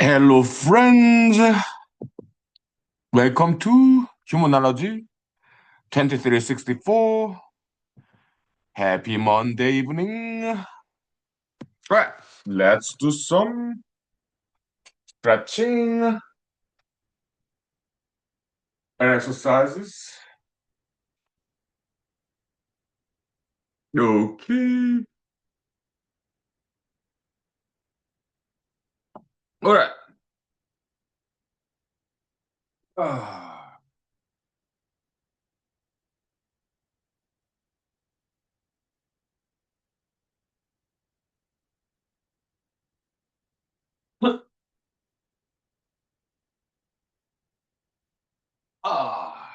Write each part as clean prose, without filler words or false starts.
Hello, friends. Welcome to Humanology 2364. Happy Monday evening. Right, let's do some stretching exercises. Okay. All right. Ah. Ah.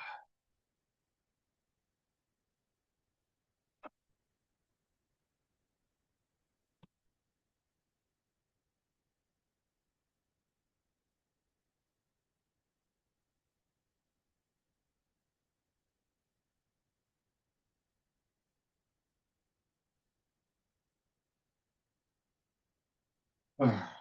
Ah.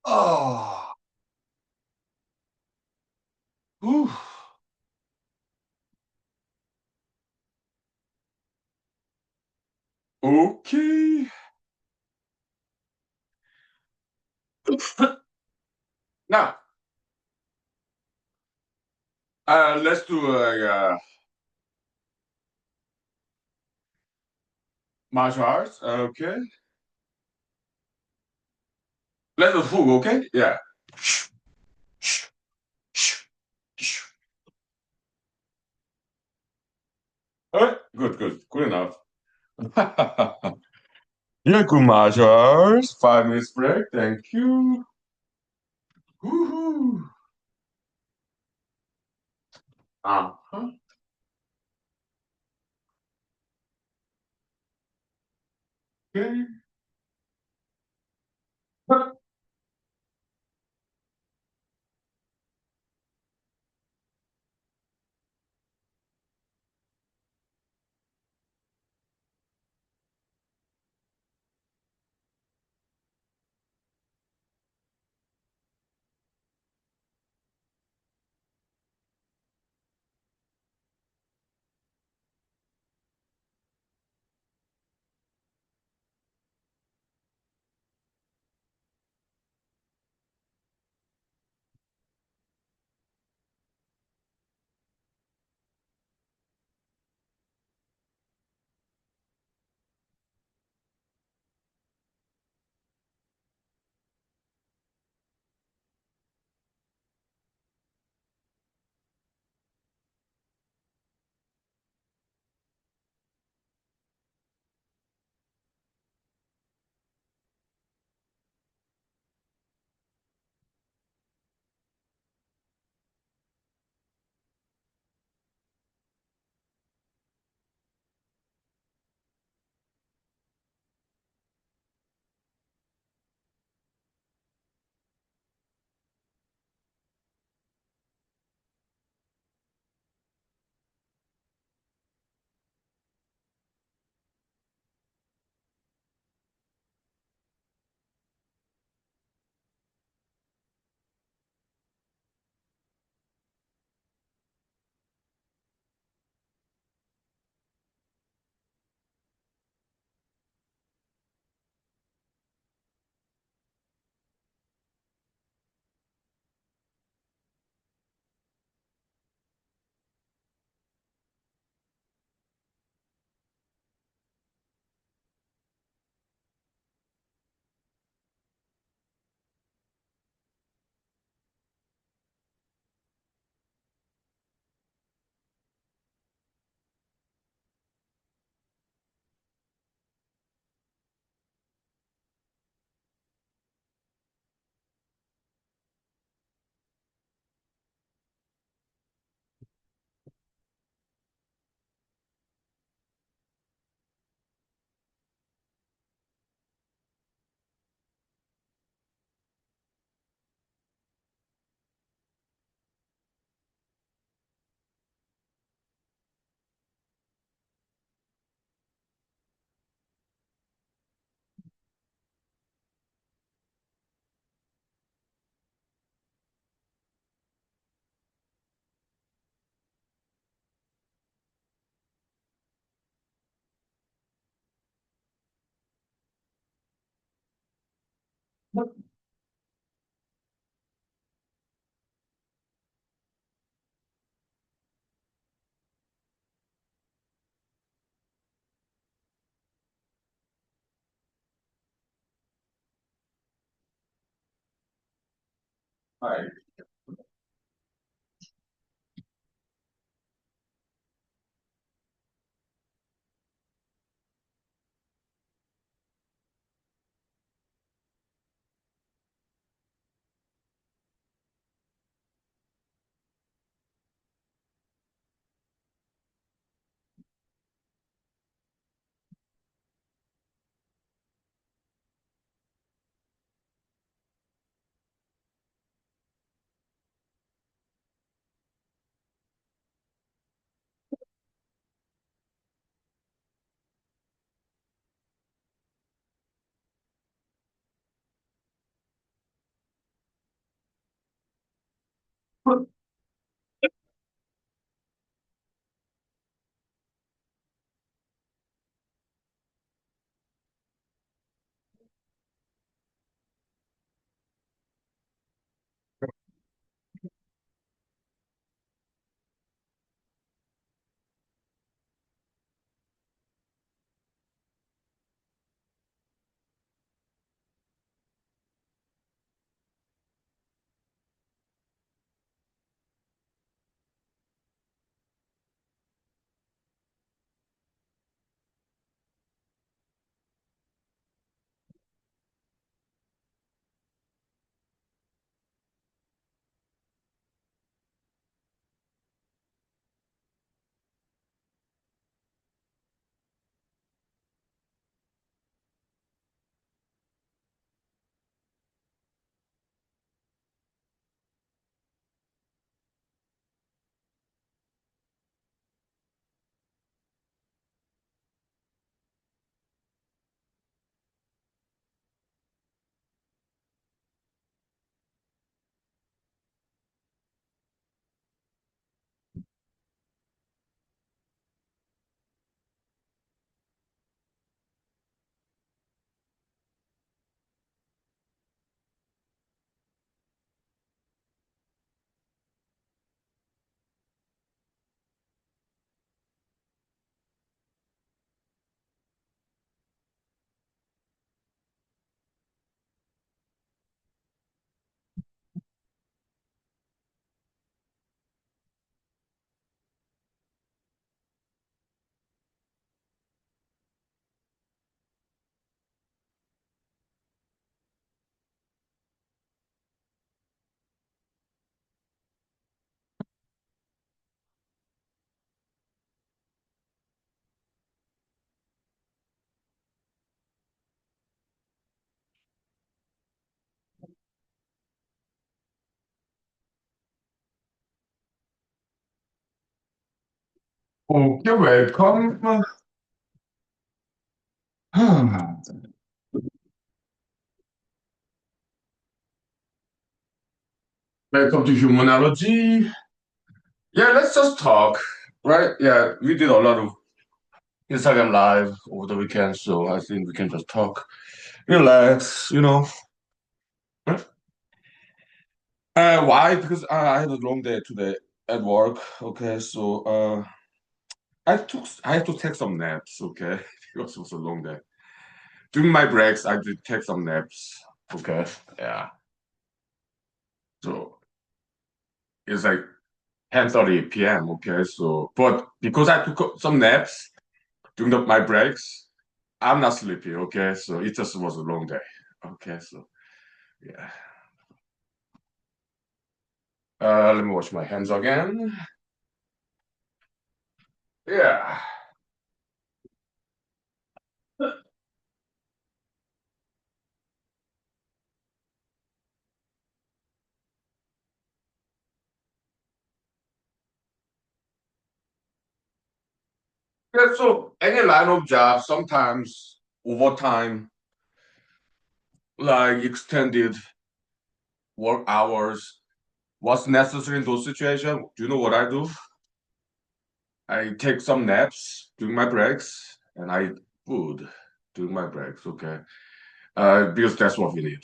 Oh. Whew. Okay. Now, let's do a martial arts. Okay. Let's do full. Okay. Yeah. All right. Good. Good. Good enough. Yeah, good martial arts. 5 minutes break. Thank you. Woohoo. Uh-huh. Okay. Hi. Okay, welcome. Welcome to humanology. Yeah, let's just talk, right? Yeah, we did a lot of Instagram live over the weekend, so I think we can just talk, relax. Right? Why? Because I had a long day today at work. Okay, so I had to take some naps. Okay, because it was a long day. During my breaks, I did take some naps. Okay, yeah. So it's like 10:30 p.m. Okay, so but because I took some naps during my breaks, I'm not sleepy. Okay, so it just was a long day. Okay, so yeah. Let me wash my hands again. Yeah. Yeah, so any line of job, sometimes overtime, like extended work hours, what's necessary in those situations? Do you know what I do? I take some naps during my breaks and I eat food during my breaks, okay? Because that's what we need.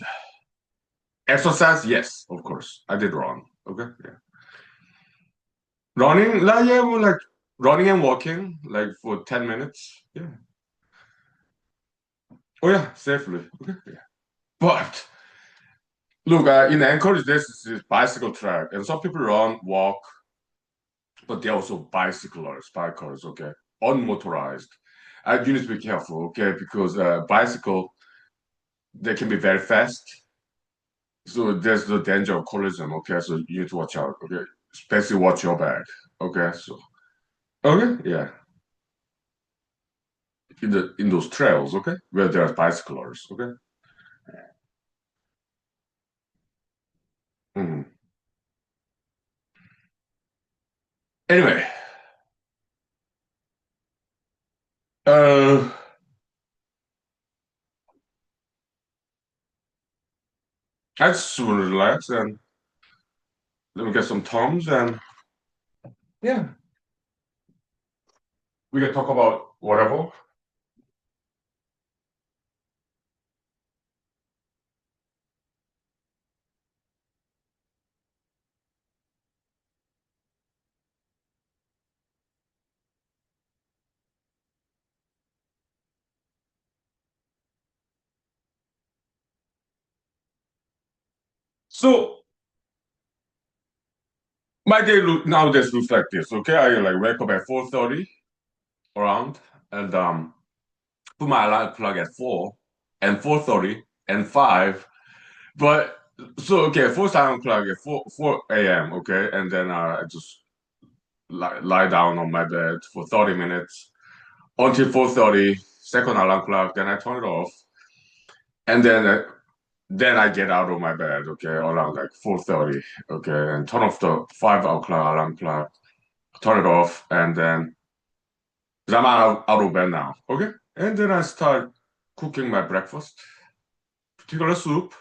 Exercise, yes, of course. I did run. Okay, yeah. Running, like yeah, well, like running and walking, like for 10 minutes. Yeah. Oh yeah, safely. Okay, yeah. But look, in Anchorage, this bicycle track, and some people run, walk, but they're also bicyclers, bikers. Okay, unmotorized. You need to be careful. Okay, because bicycle they can be very fast. So there's the danger of collision. Okay, so you need to watch out. Okay, especially watch your back. Okay, so okay, yeah, in those trails. Okay, where there are bicyclers. Okay. Mhm. Anyway, uh, I just want to relax and let me get some Tums and yeah, we can talk about whatever. So my day nowadays looks like this. Okay, I like wake up at 4:30 around and put my alarm clock at 4 and 4:30 and 5. But so okay, first alarm clock at 4 a.m. Okay, and then I just lie down on my bed for 30 minutes until 4:30. Second alarm clock, then I turn it off, and then I get out of my bed. Okay, around like 4:30. Okay, and turn off the 5 o'clock alarm clock, turn it off, and then 'cause I'm out of bed now. Okay, and then I start cooking my breakfast, particular soup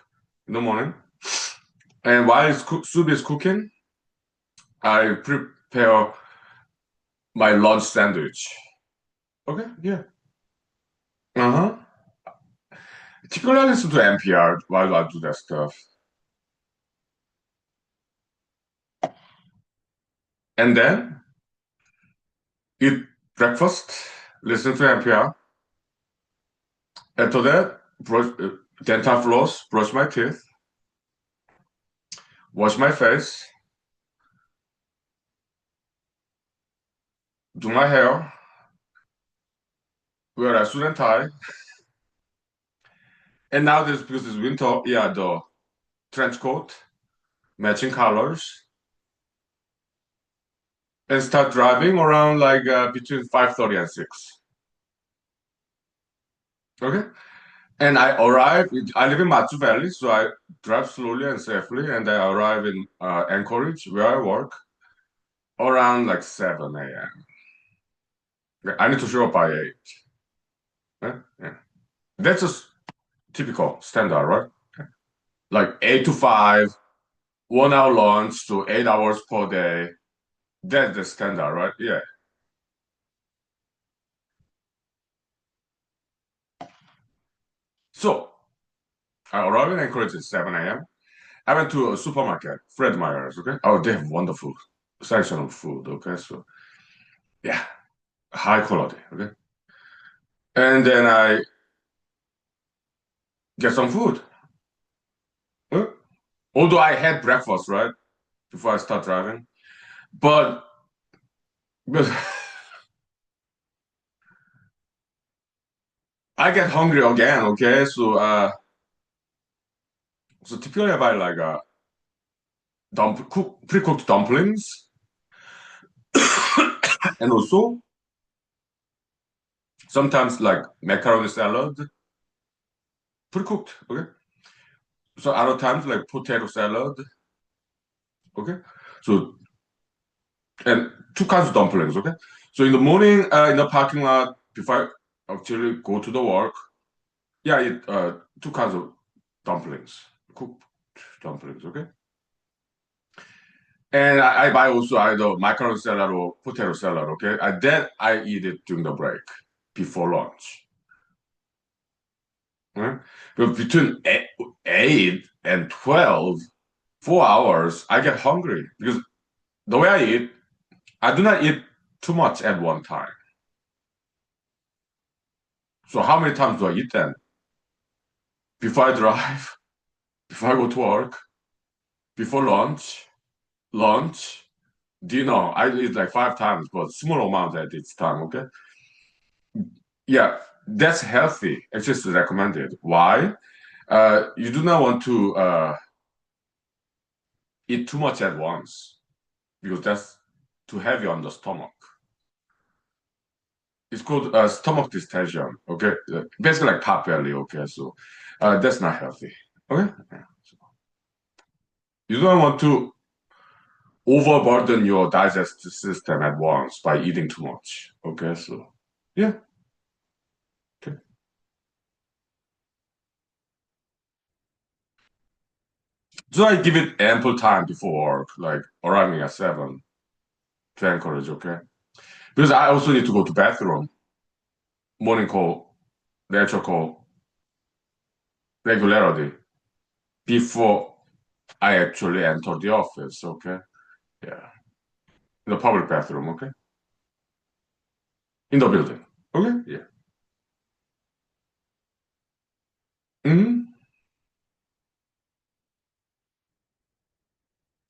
in the morning. And while soup is cooking, I prepare my lunch sandwich. Okay, yeah. Uh-huh. Typically, I listen to NPR while I do that stuff. And then eat breakfast, listen to NPR. After that, brush dental floss, brush my teeth, wash my face, do my hair, wear a suit and tie. And now this because it's winter, yeah, the trench coat, matching colors, and start driving around like between 5:30 and 6. Okay? And I arrive, I live in Matsu Valley, so I drive slowly and safely, and I arrive in Anchorage, where I work, around like 7 a.m. Yeah, I need to show up by 8. Yeah? Yeah. That's just typical standard, right? Like 8 to 5, 1 hour lunch to 8 hours per day. That's the standard, right? Yeah. So I arrived in Anchorage at 7 a.m. I went to a supermarket, Fred Meyer's, okay? Oh, they have wonderful section of food, okay? So yeah, high quality, okay? And then I get some food. Huh? Although I had breakfast, right? Before I start driving. But, but I get hungry again, okay? So typically I buy like pre-cooked dumplings and also sometimes like macaroni salad, pre-cooked, okay? So other times like potato salad, okay? So and two kinds of dumplings, okay? So in the morning, in the parking lot, before I actually go to the work, yeah, I eat two kinds of dumplings, cooked dumplings, okay? And I buy also either macaroni salad or potato salad, okay? And then I eat it during the break, before lunch. Right? But between 8 and 12, 4 hours, I get hungry because the way I eat, I do not eat too much at one time. So how many times do I eat then? Before I drive, before I go to work, before lunch, dinner. I eat like 5 times, but small amount at each time. Okay. Yeah, that's healthy. It's just recommended. Why? You do not want to eat too much at once because that's too heavy on the stomach. It's called stomach distension. Okay, basically like pot belly. Okay, so that's not healthy. Okay, yeah. So you don't want to overburden your digestive system at once by eating too much. Okay, so yeah. Okay. So I give it ample time before work, like arriving at 7 to encourage. Okay, because I also need to go to bathroom, morning call, lecture call, regularly before I actually enter the office. Okay, yeah, in the public bathroom. Okay, in the building. Okay, yeah. Hmm.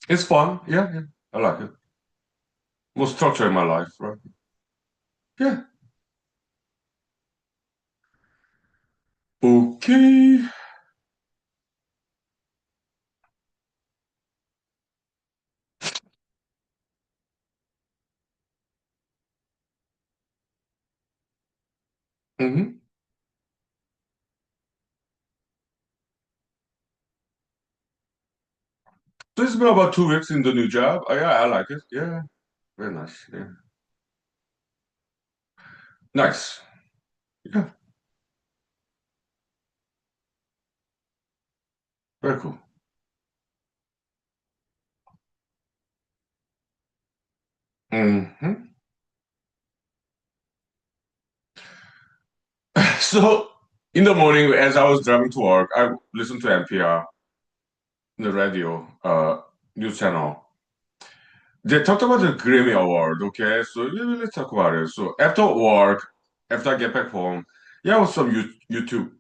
It's fun. Yeah, yeah. I like it. More structure in my life, right? Yeah. Okay. Mm-hmm. So it's been about 2 weeks in the new job. Yeah, I like it. Yeah, very nice. Yeah, nice. Yeah, very cool. Hmm. So in the morning, as I was driving to work, I listened to NPR, the radio, news channel. They talked about the Grammy Award. Okay, so let's talk about it. So after work, after I get back home, yeah, was some YouTube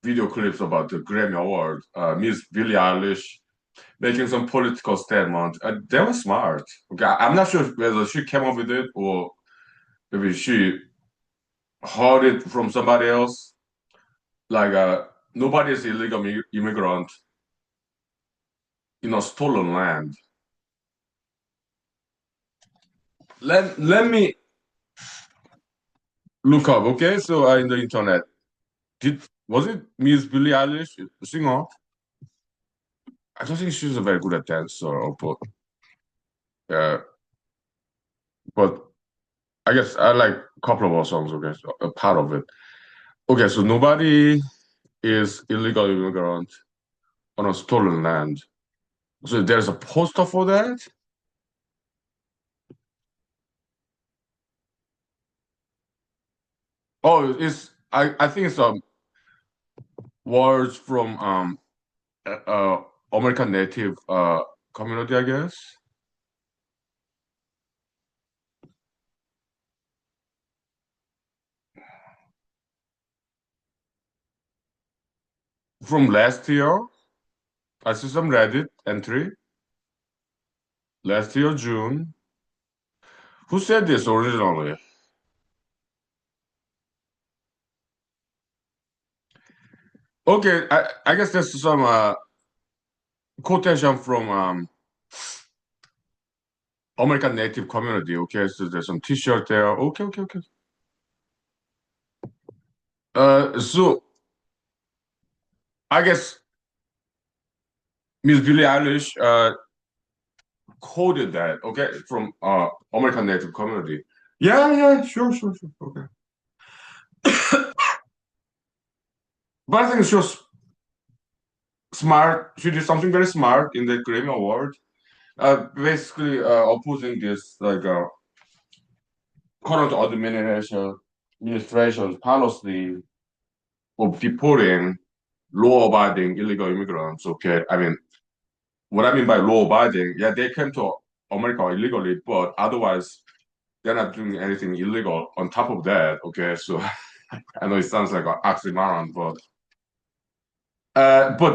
video clips about the Grammy Award. Miss Billie Eilish making some political statement. They were smart. Okay, I'm not sure whether she came up with it or maybe she heard it from somebody else. Like, nobody is illegal immigrant in a stolen land. Let me look up. Okay, so in the internet, did was it Miss Billie Eilish, singer? I don't think she's a very good at dancer, uh, but I guess I like a couple of her songs. Okay, so a part of it. Okay, so nobody is illegal immigrant on a stolen land. So there's a poster for that. Oh, it's I think it's words from American Native community, I guess, from last year. I see some Reddit entry last year June. Who said this originally? Okay, I guess there's some quotation from American Native community. Okay, so there's some T-shirt there. Okay, okay, okay. So I guess Miss Billie Eilish quoted that. Okay, from American Native community. Yeah, yeah, sure, sure, sure. Okay, but I think she was smart. She did something very smart in the Grammy Award. Basically, opposing this like current administration's policy of deporting law-abiding illegal immigrants. Okay, I mean, what I mean by law-abiding, yeah, they came to America illegally, but otherwise they're not doing anything illegal on top of that. Okay, so I know it sounds like an oxymoron, but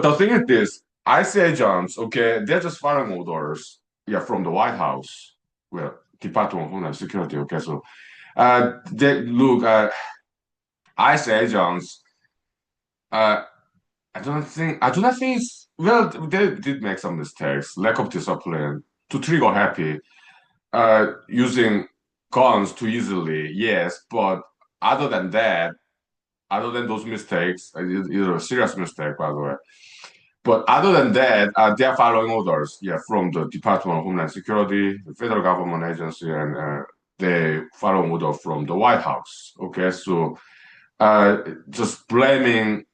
the thing is this: ICE agents, okay, they're just following orders, yeah, from the White House, well, Department of Homeland Security. Okay, so they look, ICE agents. Uh, I do not think it's well. They did make some mistakes, lack of discipline to trigger happy, using guns too easily. Yes, but other than that, other than those mistakes, it's a serious mistake, by the way. But other than that, they are following orders, yeah, from the Department of Homeland Security, the federal government agency, and they follow order from the White House. Okay, so uh, just blaming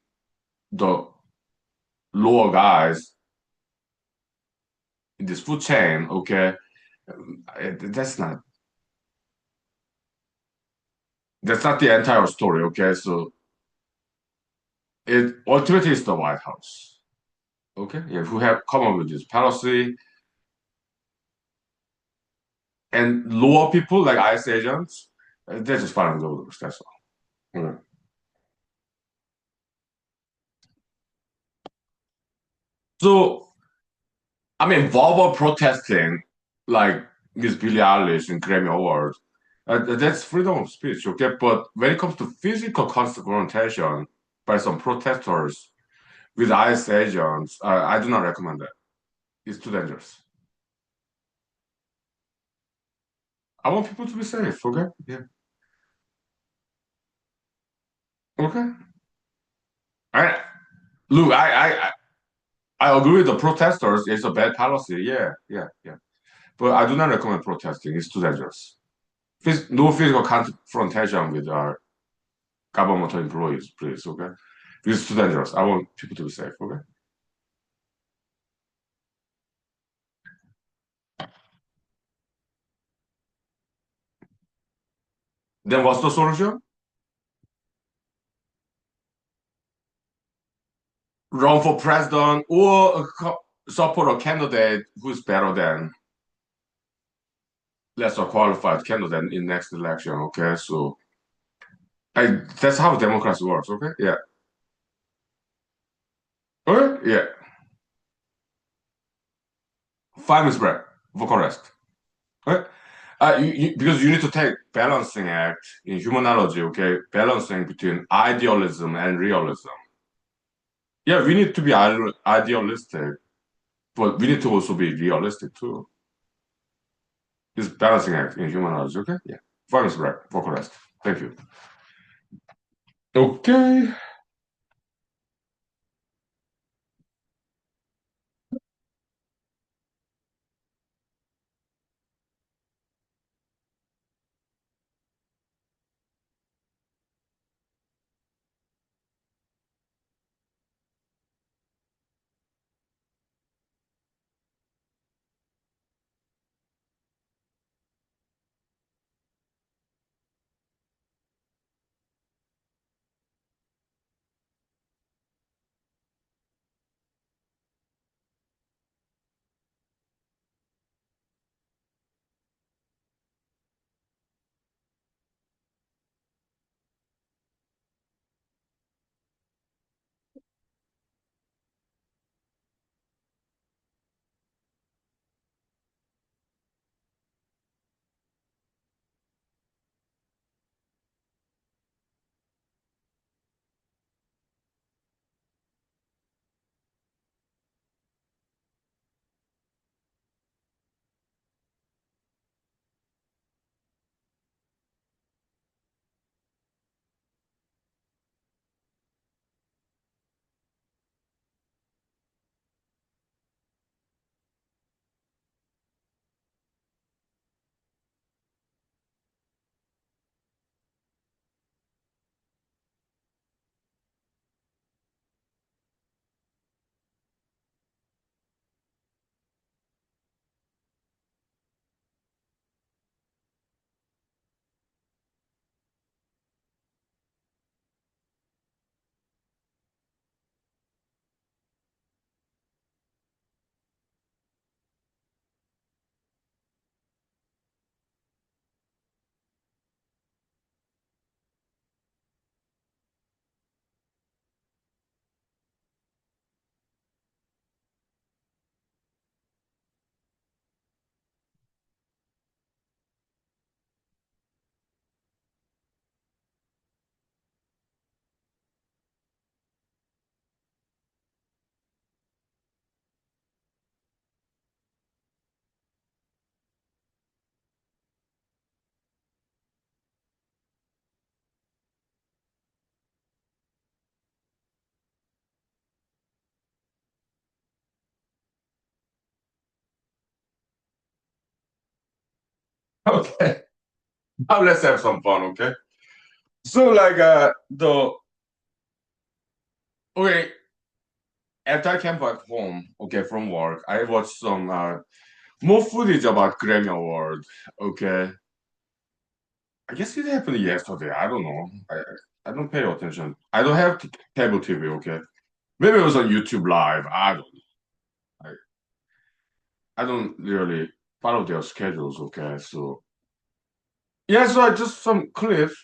the lower guys in this food chain, okay, that's not the entire story. Okay, so it ultimately is the White House. Okay, yeah, who have come up with this policy and lower people like ICE agents, they're just following the orders. That's all. Okay. So I mean, verbal protesting like Miss Billie Eilish in Grammy Awards, that's freedom of speech. Okay, but when it comes to physical confrontation by some protesters with ICE agents, I do not recommend that. It's too dangerous. I want people to be safe. Okay. Yeah. Okay. I look. I agree with the protesters. It's a bad policy. Yeah. Yeah. Yeah. But I do not recommend protesting. It's too dangerous. No physical confrontation with our governmental employees, please. Okay. It's too dangerous. I want people to be safe. Okay. Then what's the solution? Run for president or support a candidate who's better than lesser qualified candidate in next election. Okay. So that's how democracy works. Okay. Yeah. Okay. Yeah. 5 minutes break. Vocal rest. Okay. Because you need to take balancing act in humanology, okay? Balancing between idealism and realism. Yeah, we need to be idealistic, but we need to also be realistic too. It's balancing act in humanology, okay? Yeah. 5 minutes break. Vocal rest. Thank you. Okay. Okay. Now let's have some fun, okay? So like the okay, after I came back home, okay, from work, I watched some more footage about Grammy Award. Okay. I guess it happened yesterday. I don't know. I don't pay attention. I don't have cable TV, okay? Maybe it was on YouTube Live. I don't know. I don't really follow their schedules, okay? So yeah, so I just some clips,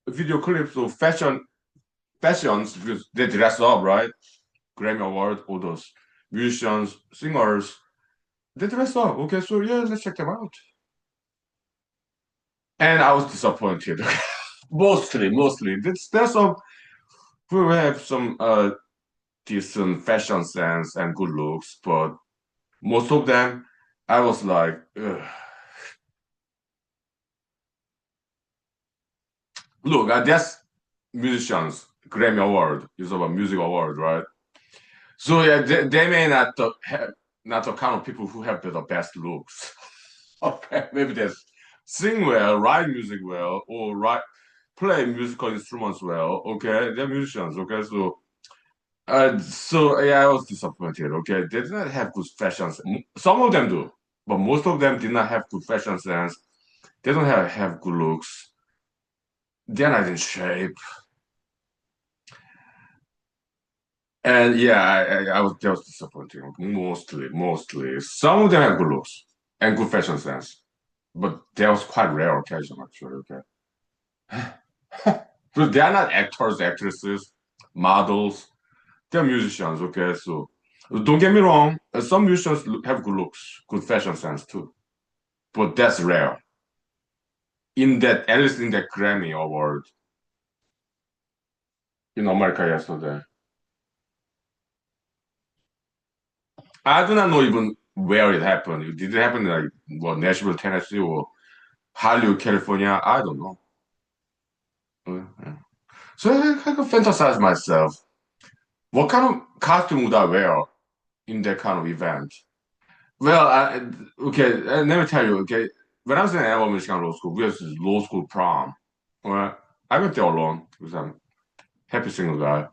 video clips of fashions because they dress up, right? Grammy Award, all those musicians, singers, they dress up. Okay, so yeah, let's check them out. And I was disappointed. Mostly. There's some who have some decent fashion sense and good looks, but most of them, I was like, ugh. Look, that's musicians. Grammy Award is about music award, right? So yeah, they may not have not the kind of people who have the best looks. Okay, maybe they sing well, write music well, or write play musical instruments well. Okay, they're musicians. Okay, so yeah, I was disappointed. Okay, they did not have good fashion sense. Some of them do, but most of them did not have good fashion sense. They don't have good looks. They're not in shape. And yeah, that was disappointing. Mostly. Some of them have good looks and good fashion sense, but that was quite rare occasion actually. Okay, but they are not actors, actresses, models. They're musicians. Okay, so don't get me wrong. Some musicians have good looks, good fashion sense too, but that's rare. In that, at least in that Grammy award in America yesterday, I do not know even where it happened. Did it happen in like what Nashville, Tennessee, or Hollywood, California? I don't know. Yeah. So I kind of fantasize myself. What kind of costume would I wear in that kind of event? Well, okay, let me tell you, okay, when I was in Alabama, Michigan Law School, we had this law school prom. Well, I went there alone because I'm happy single guy.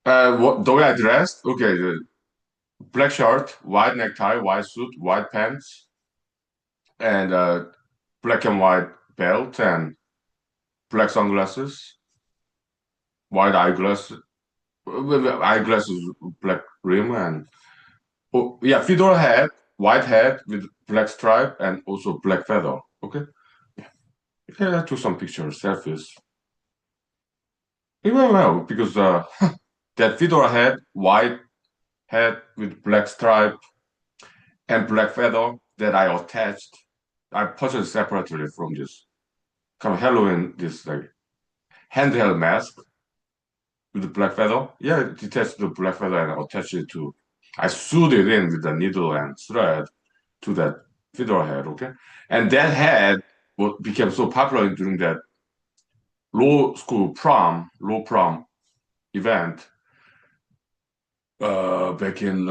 The way I dressed, okay, the black shirt, white necktie, white suit, white pants, and black and white belt, and black sunglasses, white eyeglasses, black rim, and oh, yeah, fedora hat, white hat with black stripe, and also black feather. Okay, yeah, I took some pictures, selfies. It went well because that fedora hat, white hat with black stripe and black feather that I attached, I purchased separately from this kind of Halloween, this like handheld mask with the black feather. Yeah, detach the black feather and attach it to. I sewed it in with the needle and thread to that fedora head. Okay, and that head what became so popular during that law prom event back in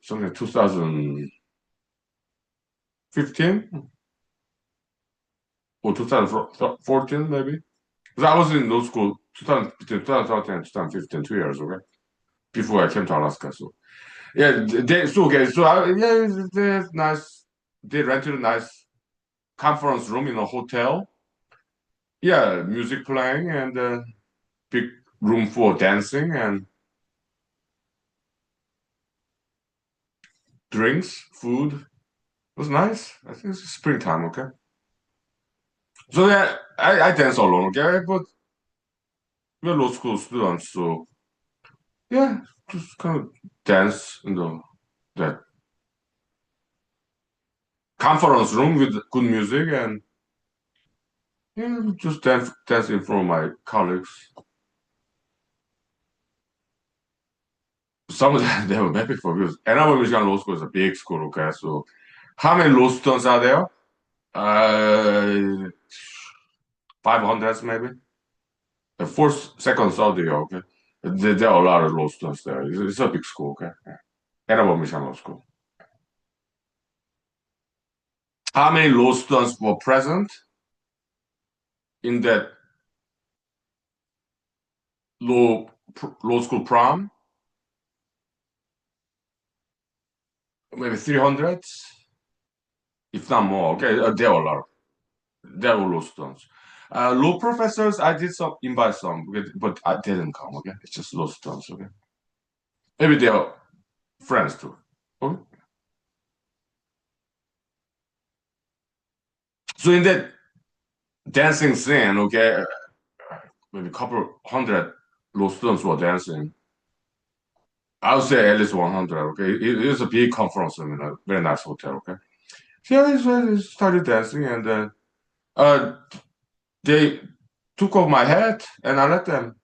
something like 2015 or 2014 maybe. Because I was in law school 2000, between 2013 and 2015, 2 years, okay? Before I came to Alaska. So yeah, yeah, they nice. They rented a nice conference room in a hotel. Yeah, music playing and big room for dancing and drinks, food. It was nice. I think it's springtime, okay? So yeah, I dance alone, okay? But we're law school students, so yeah, just kind of dance in the that conference room with good music and yeah, just dance in front of my colleagues. Some of them they were happy for because Ann Arbor, Michigan Law School is a big school, okay? So how many law students are there? 500 maybe. The first, second, third year, okay? There are a lot of law students there. It's a big school, okay? Ann Arbor, Michigan Law School. How many law students were present in that law school prom? Maybe 300, if not more. Okay, there were a lot. There were law students. Law professors, I did some invite some, but I didn't come. Okay, it's just law students. Okay, maybe they are friends too. Okay, so in that dancing scene, okay, maybe a couple hundred law students were dancing. I would say at least 100. Okay, it's a big conference room in a very nice hotel. Okay, so yeah, I started dancing, and then uh, they took off my hat, and I let them.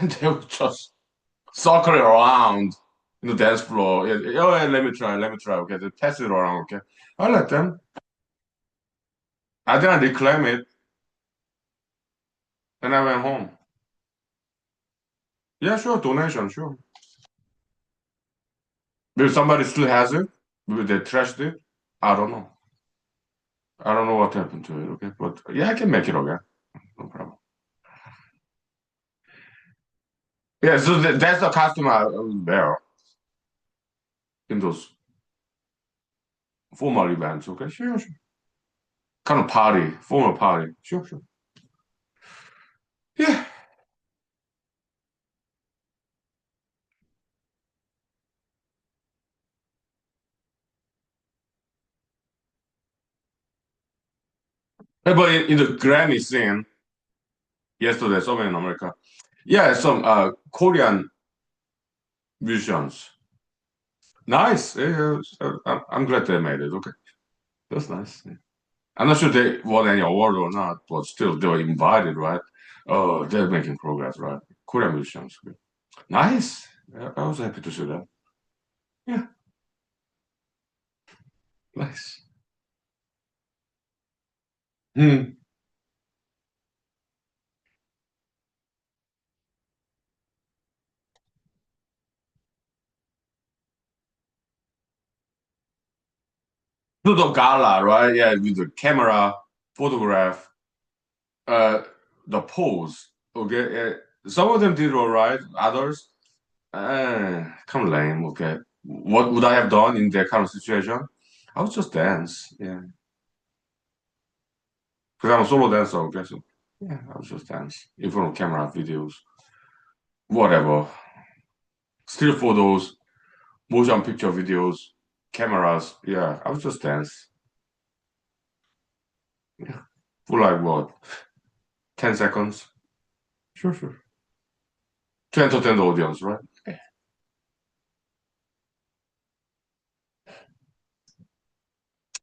They were just circling around in the dance floor. Yeah, yeah, oh, yeah, let me try. Okay, they pass it around. Okay, I let them. I didn't reclaim it, and I went home. Yeah, sure, donation, sure. Maybe somebody still has it. Maybe they trashed it. I don't know. I don't know what happened to it. Okay, but yeah, I can make it again. No problem. Yeah, so that's the costume I wear in those formal events. Okay, sure, sure. Kind of party, formal party. Sure, sure. Yeah. Yeah, but in the Grammy scene yesterday, somewhere in America, yeah, some Korean musicians. Nice. Yeah, yeah, I'm glad they made it. Okay, that's nice. Yeah. I'm not sure they won any award or not, but still they were invited, right? Oh, they're making progress, right? Korean musicians. Okay. Nice. Yeah, I was happy to see that. Yeah, nice. Hmm. To the gala, right? Yeah, with the camera, photograph, uh, the pose. Okay, some of them did all right. Others, kind of lame. Okay, what would I have done in that kind of situation? I would just dance. Yeah, because I'm a solo dancer. Okay, so yeah, I would just dance in front of camera, videos, whatever, still photos, motion picture videos, cameras. Yeah, I would just dance. Yeah, for like what, 10 seconds? Sure, sure. To entertain the audience, right?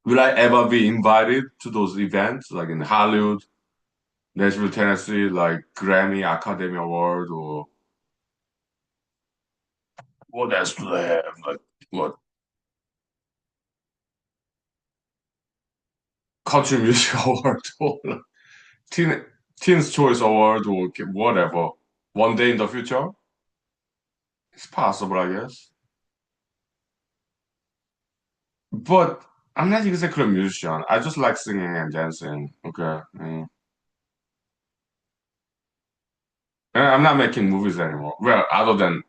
Will I ever be invited to those events, like in Hollywood, Nashville, Tennessee, like Grammy, Academy Award, or what else do they have? Like what Country Music Award or like Teen Teen's Choice Award or whatever. One day in the future, it's possible, I guess. But I'm not exactly a musician. I just like singing and dancing. Okay. And I'm not making movies anymore. Well, other than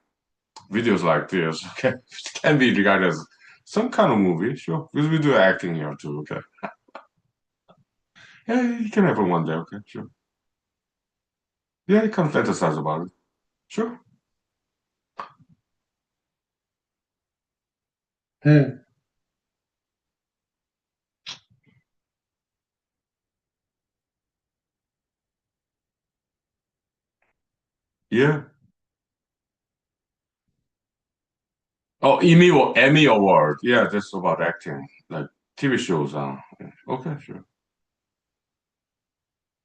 videos like this, okay, which can be regarded as some kind of movie, sure. Because we do acting here too, okay. Yeah, you can happen one day, okay, sure. Yeah, you can fantasize about it, sure. Hmm. Yeah. Oh, Emmy Award. Yeah, that's about acting, like TV shows. Yeah. Okay, sure.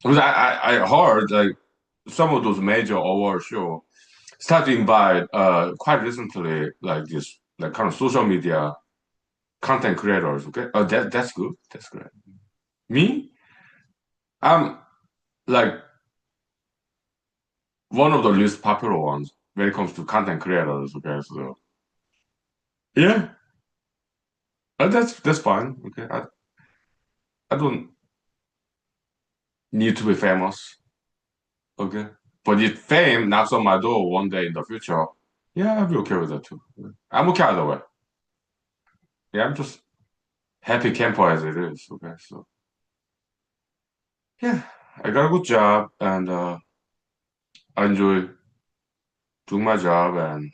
Because I heard like some of those major award show start to invite quite recently like this like kind of social media content creators. Okay, that's good. That's great. Me, I'm like one of the least popular ones when it comes to content creators. Okay, so yeah, That's fine. Okay, I don't need to be famous. Okay, but if fame knocks on my door one day in the future, yeah, I'll be okay with that too. I'm okay either way. Yeah, I'm just happy camper as it is. Okay, so yeah, I got a good job and I enjoy doing my job and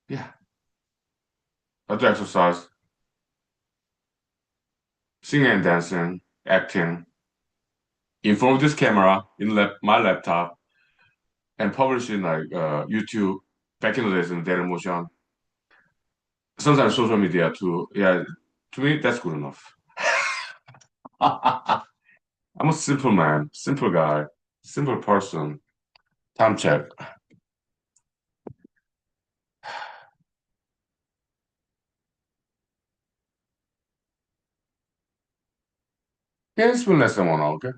yeah, I do exercise, singing and dancing, acting in front of this camera in my laptop and publishing like YouTube back in the days in Daily Motion. Sometimes social media too. Yeah, to me that's good enough. I'm a simple man, simple guy, simple person. Time check. Yeah, it's been less than 1 hour. Okay.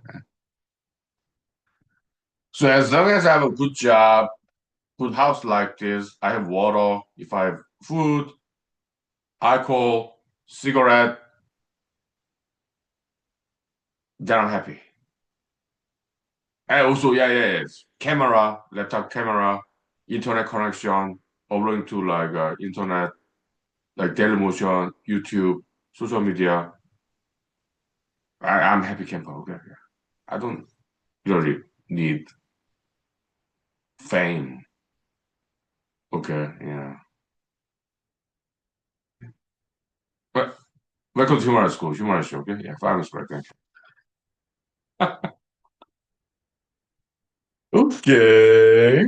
So as long as I have a good job, good house like this, I have water, if I have food, alcohol, cigarette, then I'm happy. And also, yes, camera, laptop camera, internet connection, uploading to like internet, like Dailymotion, YouTube, social media. I'm happy camper. Okay, yeah. I don't really need fame. Okay, yeah. But welcome to Humor School, Humor Show. Okay, yeah, fine, respect. Thank you. Okay.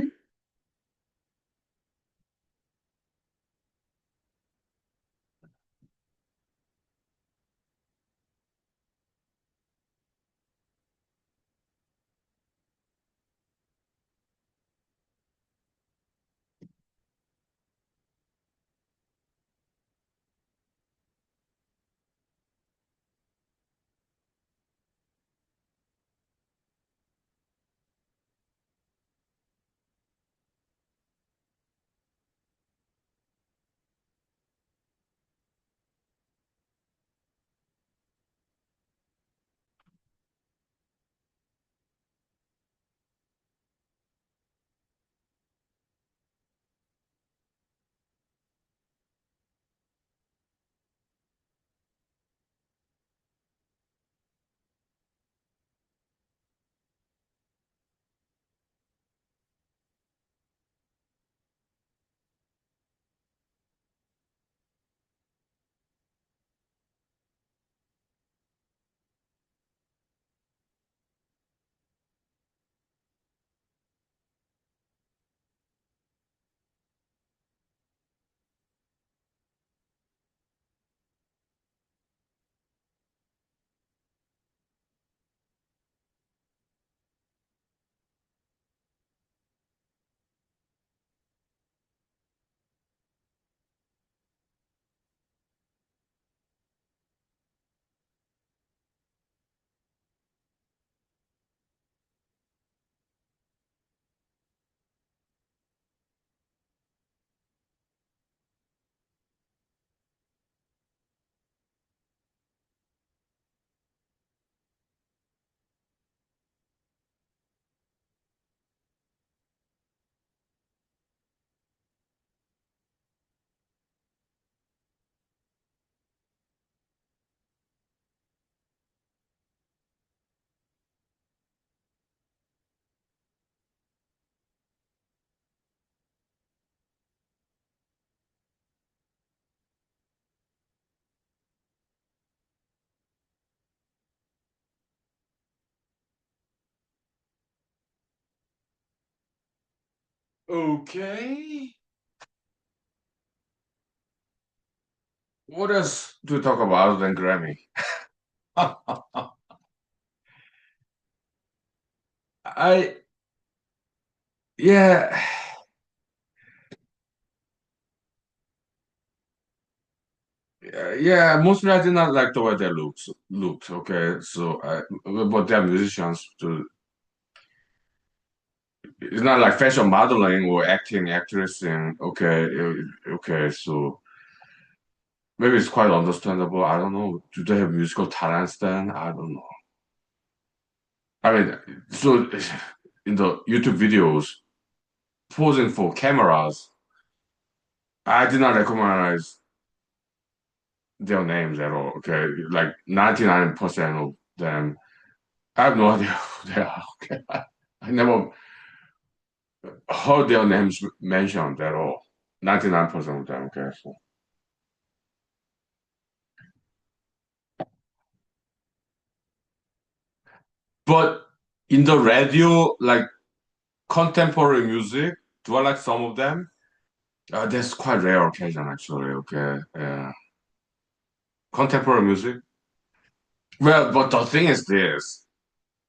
Okay. What else to talk about other than Grammy? I yeah. Yeah, mostly I did not like the way they looked. Okay, so but they're musicians. So it's not like fashion modeling or acting, actressing. Okay, okay. So Maybe it's quite understandable. I don't know. Do they have musical talents then? I don't know. I mean, so in the YouTube videos, posing for cameras, I did not recognize their names at all. Okay, like 99% of them, I have no idea who they are. Okay, I never heard their names mentioned at all. 99% of them. Okay, so but in the radio, like contemporary music, do I like some of them? That's quite rare occasion actually. Okay, yeah, contemporary music. Well, but the thing is this: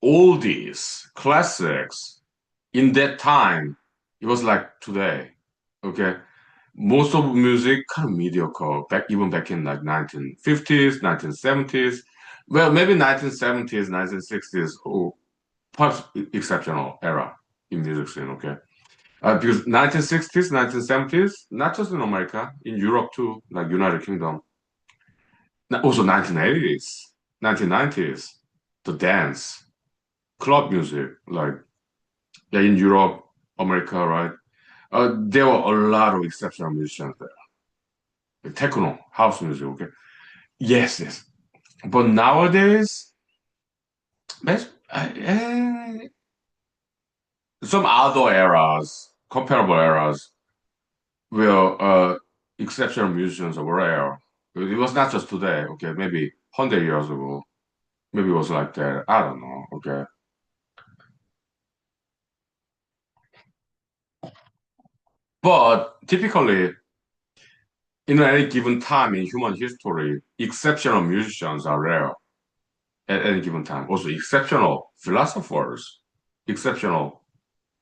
oldies, classics, in that time, it was like today. Okay, most of music kind of mediocre back even back in like 1950s, 1970s. Well, maybe 1970s, 1960s, or perhaps exceptional era in music scene. Okay, because 1960s, 1970s, not just in America, in Europe too, like United Kingdom, also 1980s, 1990s, the dance, club music, like yeah, in Europe, America, right? There were a lot of exceptional musicians there. Techno, house music, okay? Yes, yes. But nowadays, some other eras, comparable eras, where exceptional musicians were rare. It was not just today, okay? Maybe 100 years ago, maybe it was like that. I don't know, okay? But typically, in any given time in human history, exceptional musicians are rare at any given time. Also, exceptional philosophers, exceptional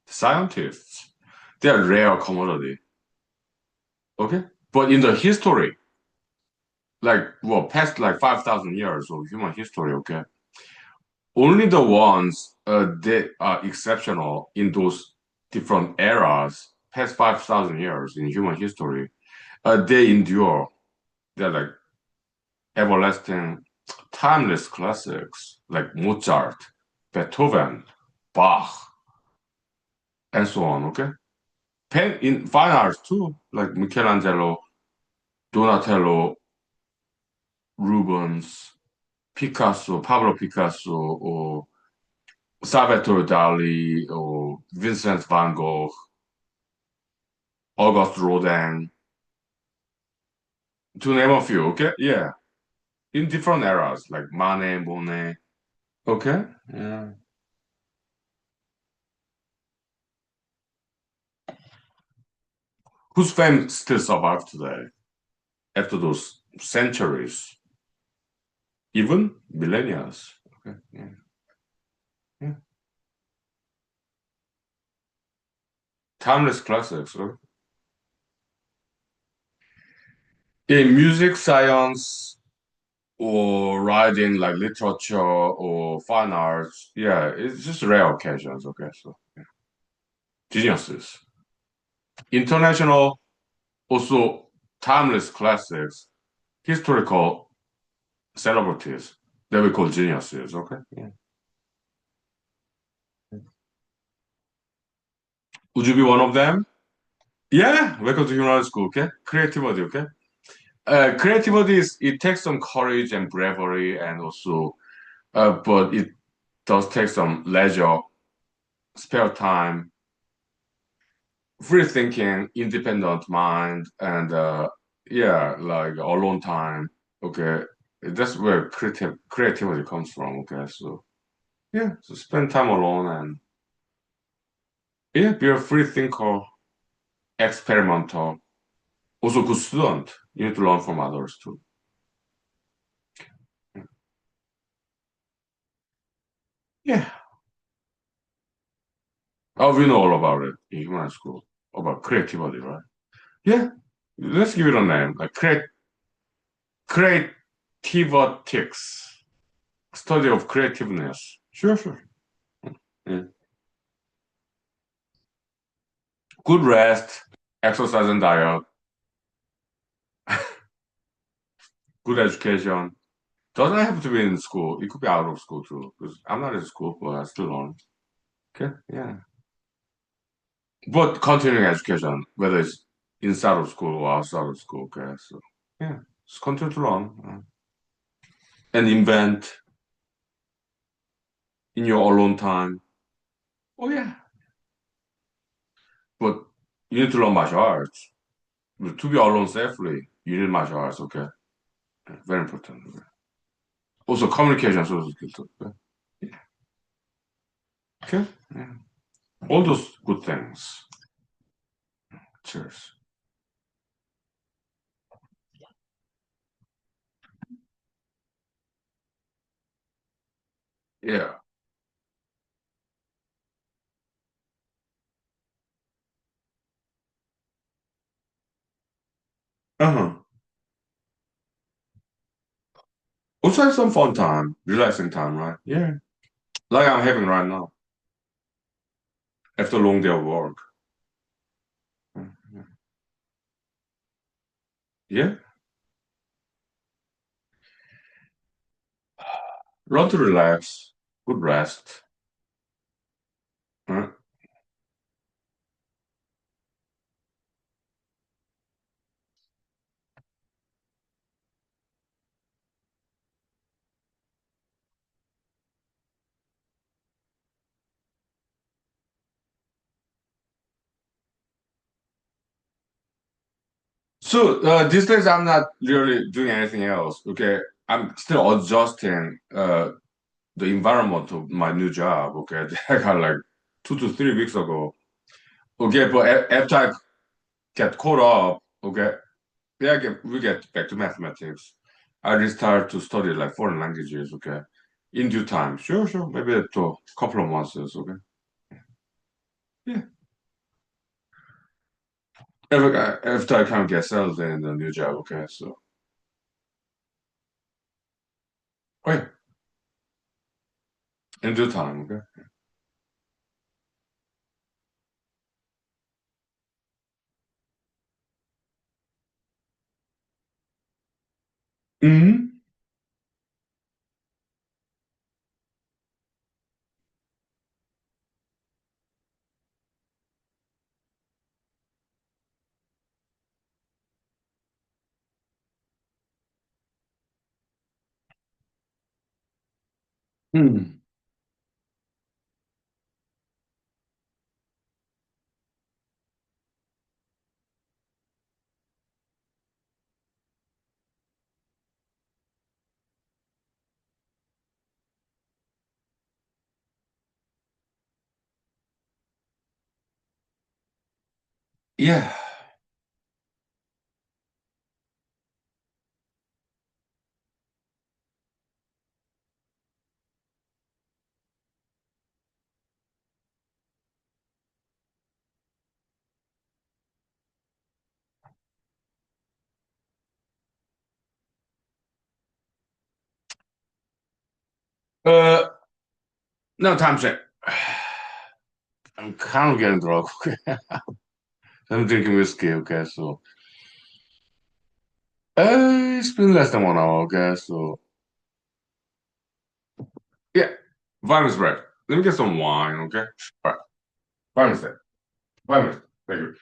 scientists, they are rare commodity. Okay, but in the history, like well, past like 5,000 years of human history, okay, only the ones that are exceptional in those different eras, past 5,000 years in human history, they endure. They're like everlasting, timeless classics like Mozart, Beethoven, Bach, and so on. Okay, in fine arts too, like Michelangelo, Donatello, Rubens, Picasso, Pablo Picasso, or Salvatore Dali, or Vincent van Gogh, Auguste Rodin, to name a few. Okay, yeah, in different eras like Manet, Monet. Okay, yeah. Whose fame still survives today after those centuries, even millennia. Okay, yeah, yeah. Timeless classics. Right? In music, science, or writing like literature or fine arts, yeah, it's just rare occasions. Okay, so yeah. Geniuses. International, also timeless classics, historical celebrities that we call geniuses. Okay, yeah. Would you be one of them? Yeah, welcome to human school. Okay, creativity. Okay, creativity is it takes some courage and bravery, and also, but it does take some leisure, spare time, free thinking, independent mind, and yeah, like alone time. Okay, that's where creativity comes from. Okay, so yeah, so spend time alone and yeah, be a free thinker, experimenter, also good student. You need to learn from others too. Yeah, oh, we know all about it in human school about creativity, right? Yeah, let's give it a name, like creativitics, study of creativeness. Sure, sure. Yeah. Good rest, exercise and diet. good education. Doesn't have to be in school. It could be out of school too. Because I'm not in school, but I still learn. Okay, yeah. But continuing education, whether it's inside of school or outside of school, okay. So yeah, just continue to learn and invent in your alone time. Oh yeah, but you need to learn martial arts. To be alone safely, you need martial arts. Okay, yeah, very important. Okay. Also, communication social skills. Okay, okay. Yeah. All those good things. Cheers. Yeah. Uh-huh. Also have some fun time, relaxing time, right? Yeah. Like I'm having right now after a long day of work. Yeah. Learn to relax, good rest. Huh? So these days I'm not really doing anything else. Okay. I'm still adjusting the environment of my new job. Okay. I got like 2 to 3 weeks ago. Okay, but after I get caught up, okay, yeah, we get back to mathematics. I restart to study like foreign languages, okay, in due time. Sure, sure, maybe to a couple of months, okay. Yeah. After I kind of get settled in the new job, okay, so, oh yeah, in due time, okay. Hmm. Hmm. Yeah. Uh, no, time check. I'm kind of getting drunk, okay. I'm drinking whiskey, okay, so. It's been less than 1 hour, okay, so. Yeah, wine is right. Let me get some wine, okay? All right, wine is there. Wine is. Thank you.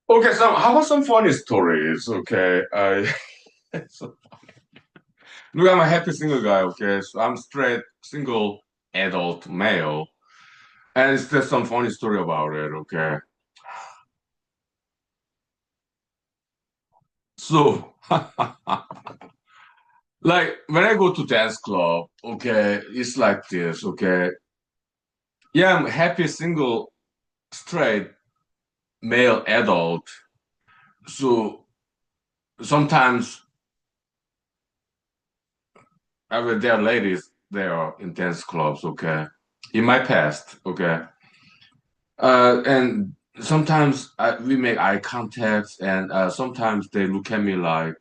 Okay, so how about some funny stories? Okay, so, look, I'm a happy single guy. Okay, so I'm straight, single, adult male, and it's just some funny story about it. Okay, so like when I go to dance club, okay, it's like this. Okay, yeah, I'm happy, single, straight, male, adult. So sometimes there are ladies there in dance clubs. Okay, in my past. Okay. And sometimes we make eye contact, and sometimes they look at me like,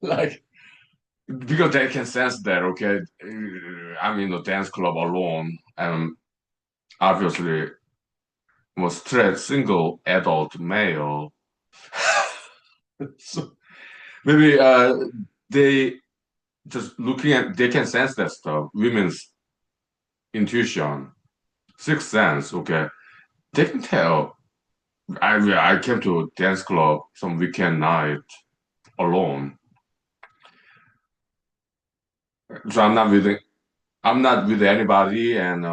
like because they can sense that. Okay, I'm in a dance club alone, and obviously, I'm a straight, single, adult male. So maybe they just looking at they can sense that stuff. Women's intuition, sixth sense. Okay, they can tell. I came to a dance club some weekend night alone. So I'm not with anybody, and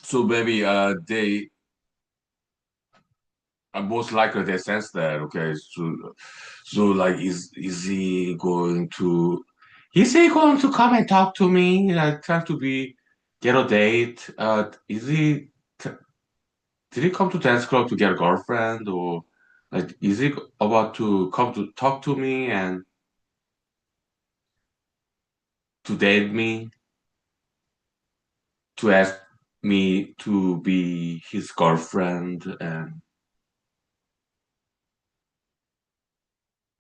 so maybe they most likely they sense that. Okay, so like is he going to come and talk to me? Like try to be get a date? Is he t- did he come to dance club to get a girlfriend, or like is he about to come to talk to me and to date me, to ask me to be his girlfriend? And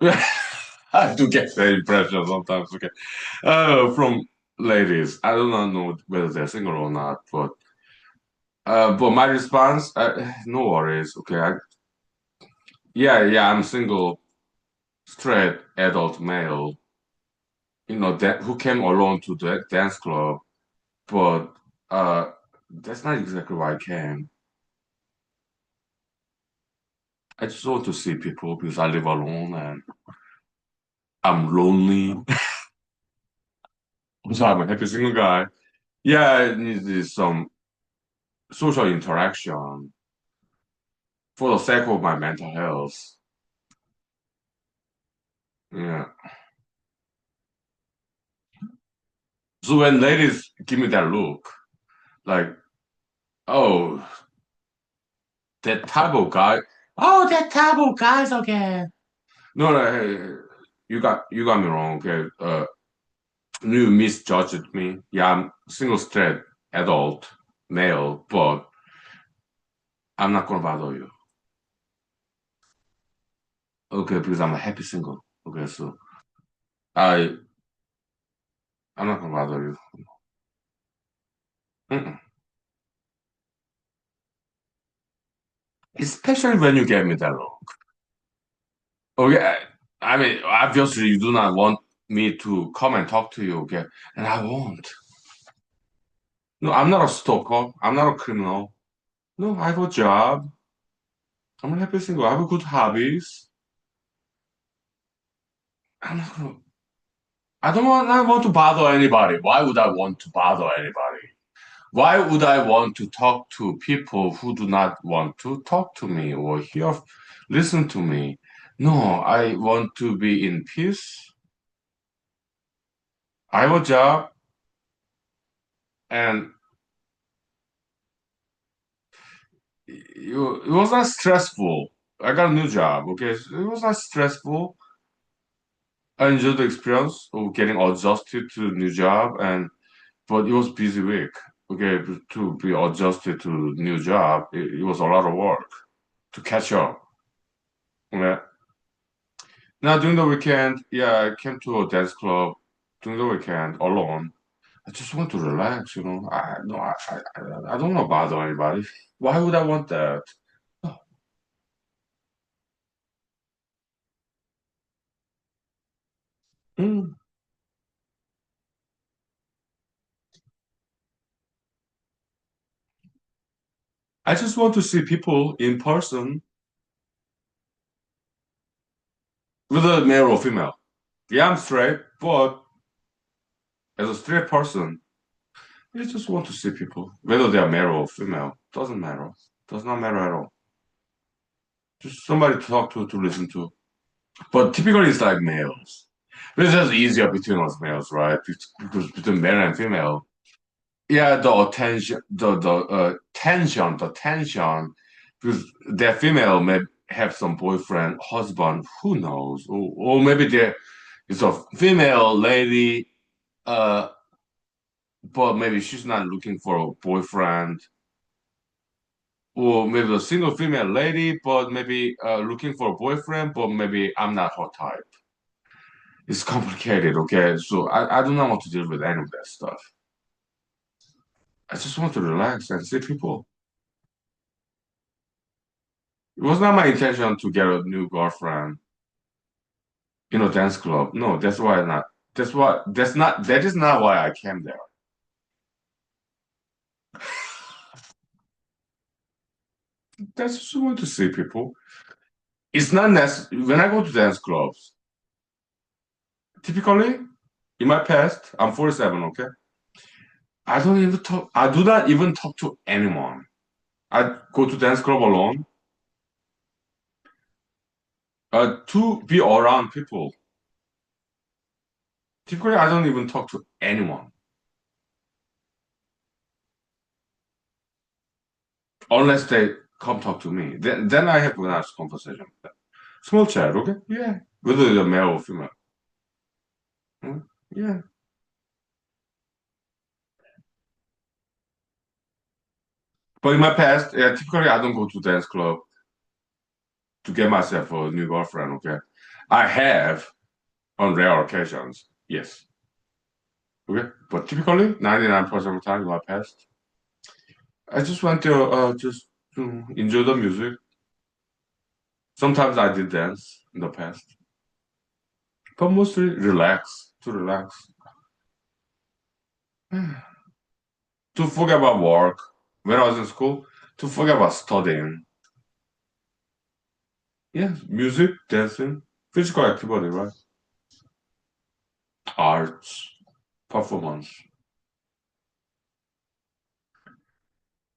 I do get that impression sometimes. Okay, from ladies, I do not know whether they're single or not, but my response, no worries. Okay, yeah, I'm single, straight, adult male. That who came alone to the dance club, but uh, that's not exactly why I came. I just want to see people because I live alone and I'm lonely. So I'm a happy single guy. Yeah, it needs some social interaction for the sake of my mental health. Yeah. So when ladies give me that look, like, oh, that type of guy, oh, that type of guy's okay. No, no, hey, you got me wrong. Okay, you misjudged me. Yeah, I'm single, straight, adult, male, but I'm not gonna bother you. Okay, because I'm a happy single. Okay, so I I'm not gonna bother you. Mm-mm. Especially when you gave me that look. Okay, I mean, obviously you do not want me to come and talk to you, okay? And I won't. No, I'm not a stalker. I'm not a criminal. No, I have a job. I'm a happy single. I have good hobbies. I'm not gonna. I want to bother anybody. Why would I want to bother anybody? Why would I want to talk to people who do not want to talk to me or listen to me? No, I want to be in peace. I have a job, and it was not stressful. I got a new job, okay? So it was not stressful. I enjoyed the experience of getting adjusted to the new job, and but it was busy week. Okay, to be adjusted to new job, it was a lot of work to catch up. Okay. Now during the weekend, yeah, I came to a dance club during the weekend alone. I just want to relax, you know. I no, I don't want to bother anybody. Why would I want that? Mm. I just want to see people in person, whether male or female. Yeah, I'm straight, but as a straight person, I just want to see people, whether they are male or female. Doesn't matter. Does not matter at all. Just somebody to talk to listen to. But typically, it's like males. It's just easier between us males, right? Because between male and female, yeah, the attention, the tension, because their female may have some boyfriend, husband, who knows, or maybe there is a female lady, uh, but maybe she's not looking for a boyfriend, or maybe a single female lady, but maybe looking for a boyfriend, but maybe I'm not her type. It's complicated, okay? So I do not want to deal with any of that stuff. I just want to relax and see people. It was not my intention to get a new girlfriend in a dance club. No, that's why not. That is not why I came there. That's just want to see people. It's not necessary. When I go to dance clubs, typically in my past, I'm 47, okay? I do not even talk to anyone. I go to dance club alone, to be around people. Typically, I don't even talk to anyone unless they come talk to me. Then I have a nice conversation with them. Small chat, okay? Yeah. Whether they're male or female. Yeah. But in my past, yeah, typically I don't go to dance club to get myself a new girlfriend, okay? I have on rare occasions, yes. Okay? But typically, 99% of the time in my past, I just went there just to enjoy the music. Sometimes I did dance in the past, but mostly relax, to relax. To forget about work. When I was in school, to forget about studying. Yeah, music, dancing, physical activity, right? Arts, performance.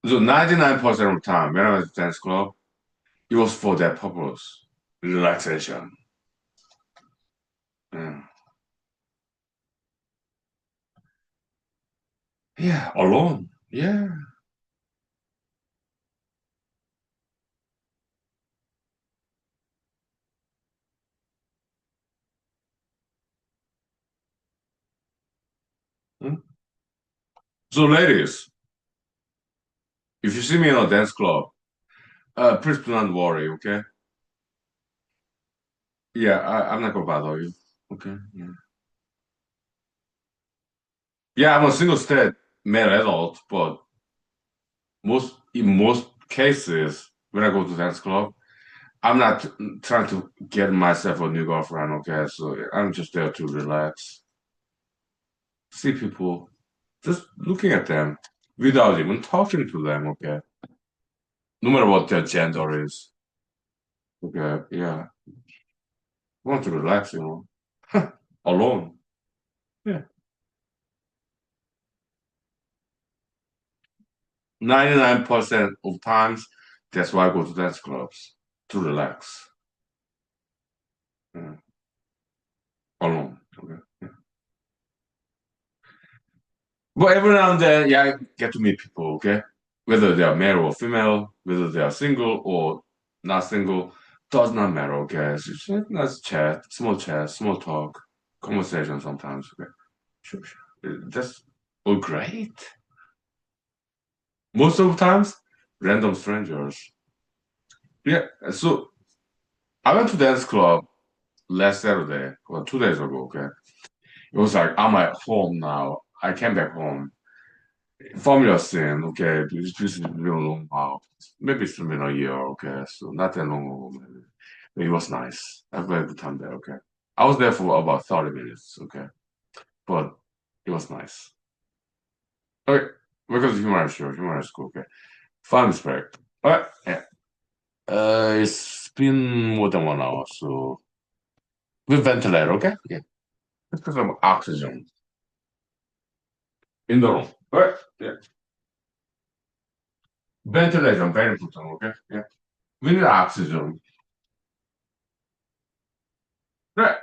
So 99% of the time, when I was at dance club, it was for that purpose. Relaxation. Yeah, yeah, alone. Yeah. Hmm. So ladies, if you see me in a dance club, please do not worry, okay? Yeah, I'm not gonna bother you. Okay. Yeah. Yeah, I'm a single state male adult, but in most cases, when I go to dance club, I'm not trying to get myself a new girlfriend, okay? So I'm just there to relax, see people, just looking at them without even talking to them, okay? No matter what their gender is, okay? Yeah, I want to relax, alone. Yeah, 99% of times, that's why I go to dance clubs to relax, yeah, alone. Okay. But every now and then, yeah, I get to meet people, okay? Whether they are male or female, whether they are single or not single, does not matter, okay? It's just like nice chat, small talk, conversation sometimes, okay? Sure, sure. That's all great. Most of the times, random strangers. Yeah, so I went to dance club last Saturday, or 2 days ago, okay? It was like, I'm at home now. I came back home. Formula scene, okay, this is real long while. Maybe it's been a year, okay, so not that long ago, maybe. But it was nice. I had a good time there, okay. I was there for about 30 minutes, okay, but it was nice. Okay, because human is sure, human is cool, okay. 5 is correct. All right. Yeah. It's been more than 1 hour, so we ventilate, okay? Yeah. Let's put some oxygen in the room. All right. Yeah. Ventilation, very important, okay? Yeah. We need oxygen. Right.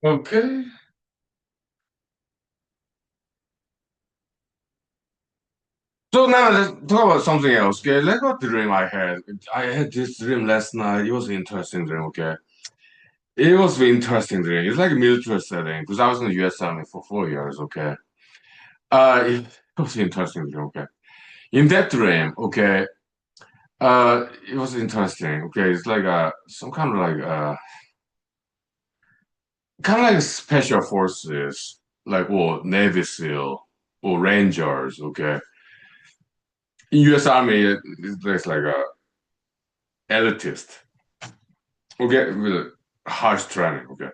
Okay. So now let's talk about something else. Okay, let's go dream I had. I had this dream last night. It was an interesting dream. Okay, it was an interesting dream. It's like a military setting because I was in the U.S. Army for 4 years. Okay, It was interesting. Okay, in that dream, okay, it was interesting. Okay, it's like some kind of like special forces, like or Navy SEAL or Rangers. Okay, in U.S. Army, there's like a elitist. Okay, with harsh training. Okay,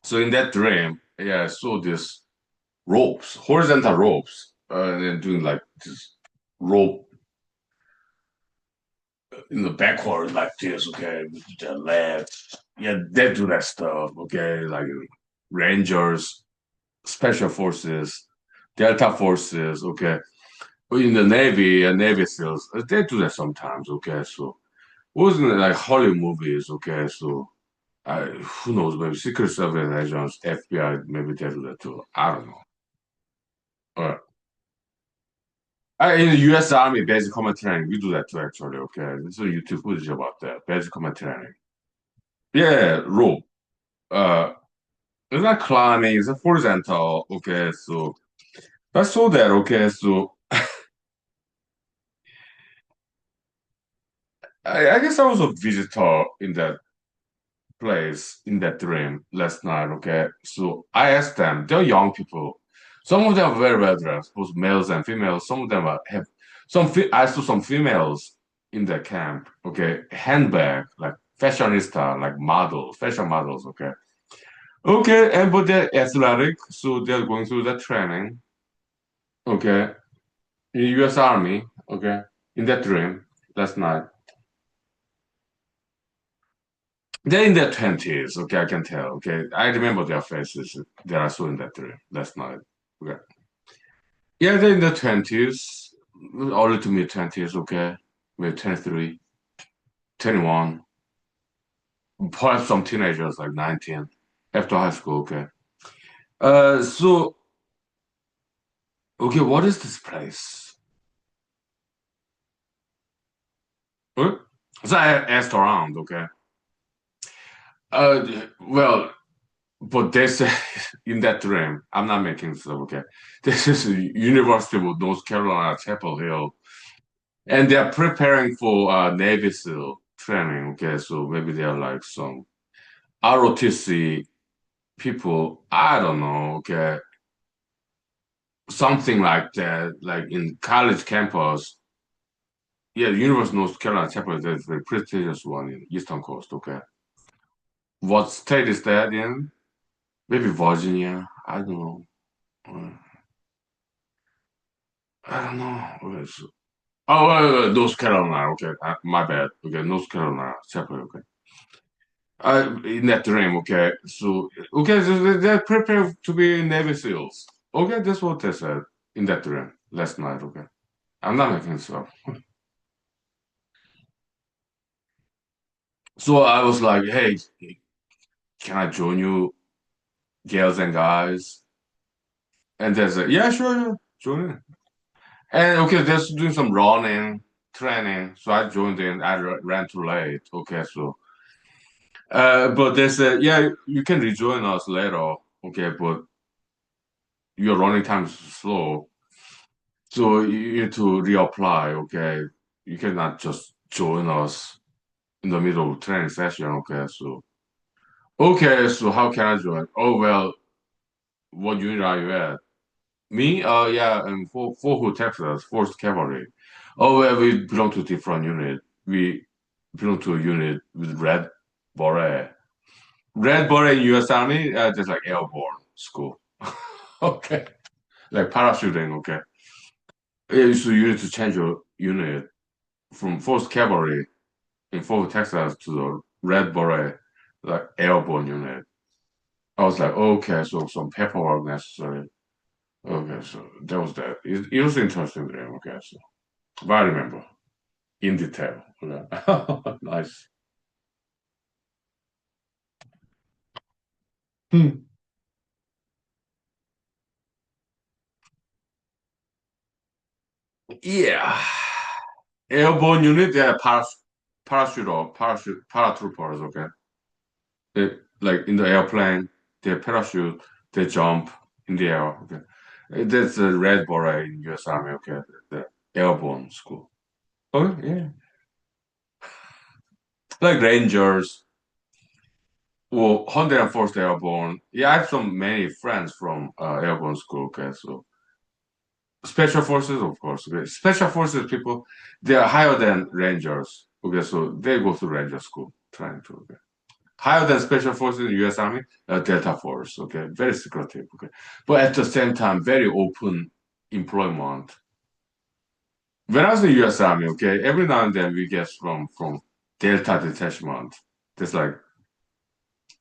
so in that dream, yeah, I saw this ropes, horizontal ropes, and then doing like this rope in the backward like this, okay, with the legs. Yeah, they do that stuff, okay, like Rangers, Special Forces, Delta Forces, okay. But in the Navy and Navy SEALs, they do that sometimes, okay. So wasn't it like Hollywood movies, okay. So who knows, maybe Secret Service agents, FBI, maybe they do that too. I don't know. Uh, in the U.S. Army basic combat training, we do that too, actually. Okay, there's a YouTube footage about that basic combat training. Yeah, rope. Uh, it's not climbing; it's a horizontal. Okay, so I saw that. Okay, so I guess I was a visitor in that place in that dream last night. Okay, so I asked them. They're young people. Some of them are very well dressed, both males and females. Some of them have some. I saw some females in the camp. Okay, handbag like fashionista, like models, fashion models. Okay, okay, and but they're athletic, so they're going through the training. Okay, in U.S. Army. Okay, in that dream last night. They're in their twenties. Okay, I can tell. Okay, I remember their faces that I saw in that dream last night. Okay, yeah, they're in their twenties, early to mid twenties. Okay, maybe 23, 21, perhaps some teenagers like 19 after high school. Okay, so okay, what is this place? Huh? So I asked around. Okay, well, but they say in that dream, I'm not making stuff. Okay, this is University of North Carolina, Chapel Hill. And they're preparing for Navy SEAL training. Okay, so maybe they're like some ROTC people. I don't know. Okay, something like that. Like in college campus. Yeah, University of North Carolina Chapel is a very prestigious one in Eastern Coast. Okay, what state is that in? Maybe Virginia. I don't know. Uh, I don't know. Okay, oh, North Carolina. Okay, my bad. Okay, North Carolina Chapel. Okay. In that dream, okay. So, okay, so they're prepared to be Navy SEALs. Okay, that's what they said in that dream last night, okay. I'm not making this up. So I was like, hey, can I join you, girls and guys? And they said, yeah, sure, yeah, join in. And okay, they're doing some running, training. So I joined in. I ran too late. Okay, so, but they said, yeah, you can rejoin us later. Okay, but your running time is slow. So you need to reapply, okay? You cannot just join us in the middle of training session, okay? So how can I join? Oh, well, what unit are you at? Me? Yeah, Fort Hood, Texas, 4th Cavalry. Oh, well, we belong to different unit. We belong to a unit with red beret. Red beret in U.S. Army, just like airborne school. Okay, like parachuting, okay. Yeah, so you need to change your unit from 4th Cavalry in Fort Texas to the Red Beret, like airborne unit. I was like, okay, so some paperwork necessary. Okay, so that was that. It was interesting dream. Okay, so but I remember in detail. Okay. Nice. Hmm. Yeah. Airborne unit, yeah, paratroopers, okay. They, like in the airplane, they parachute, they jump in the air, okay. That's a Red Beret in U.S. Army, okay, the airborne school. Oh, yeah. Like Rangers or 104th Airborne. Yeah, I have some many friends from airborne school, okay, so Special Forces, of course. Okay. Special Forces people, they are higher than Rangers. Okay, so they go to Ranger school trying to. Okay. Higher than Special Forces in U.S. Army, Delta Force. Okay, very secretive. Okay, but at the same time, very open employment. When I was in U.S. Army, okay, every now and then we get from Delta detachment. There's like